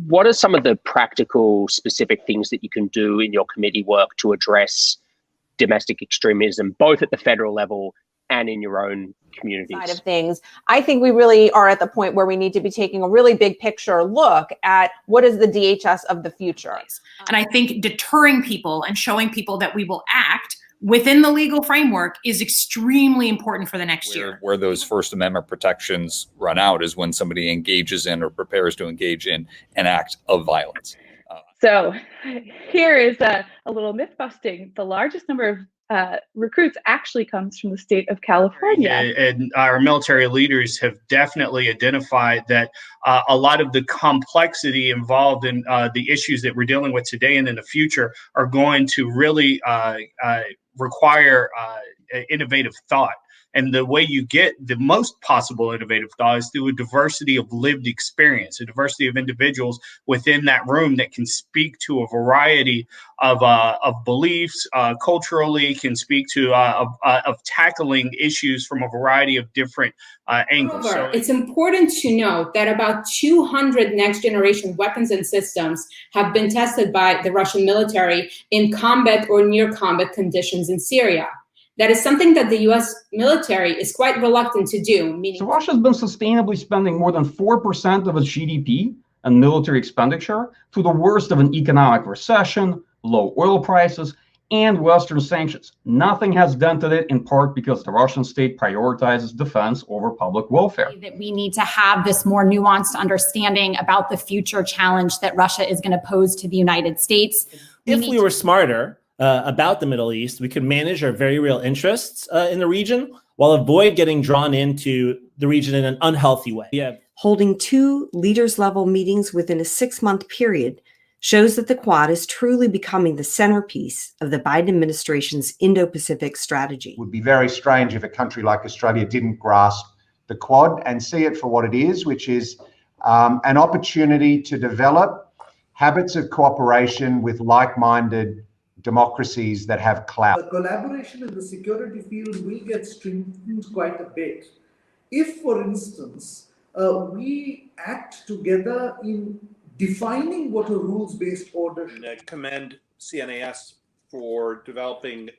what are some of the practical, specific things that you can do in your committee work to address domestic extremism, both at the federal level and in your own communities? Side of things, I think we really are at the point where we need to be taking a really big picture look at what is the DHS of the future. And I think deterring people and showing people that we will act within the legal framework is extremely important for the next year. Where those First Amendment protections run out is when somebody engages in or prepares to engage in an act of violence. So here is a little myth busting. The largest number of recruits actually comes from the state of California. And our military leaders have definitely identified that a lot of the complexity involved in the issues that we're dealing with today and in the future are going to really require innovative thought. And the way you get the most possible innovative thought is through a diversity of lived experience, a diversity of individuals within that room that can speak to a variety of beliefs, culturally, can speak to of tackling issues from a variety of different angles. However, it's important to note that about 200 next generation weapons and systems have been tested by the Russian military in combat or near combat conditions in Syria. That is something that the U.S. military is quite reluctant to do. So Russia's been sustainably spending more than 4% of its GDP on military expenditure through the worst of an economic recession, low oil prices, and Western sanctions. Nothing has dented it, in part because the Russian state prioritizes defense over public welfare. That we need to have this more nuanced understanding about the future challenge that Russia is going to pose to the United States. If we were smarter about the Middle East, we could manage our very real interests in the region while avoid getting drawn into the region in an unhealthy way. Yeah. Holding 2 leaders-level meetings within a 6-month period shows that the Quad is truly becoming the centerpiece of the Biden administration's Indo-Pacific strategy. It would be very strange if a country like Australia didn't grasp the Quad and see it for what it is, which is an opportunity to develop habits of cooperation with like-minded democracies that have clout. The collaboration in the security field will get strengthened quite a bit. If, for instance, we act together in defining what a rules-based order should be. I commend CNAS for developing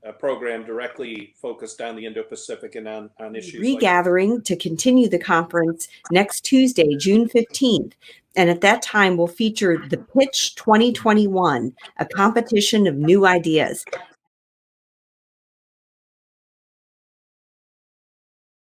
a program directly focused on the Indo-Pacific and on issues. Regathering to continue the conference next Tuesday, June 15th. And at that time, we'll feature the Pitch 2021, a competition of new ideas.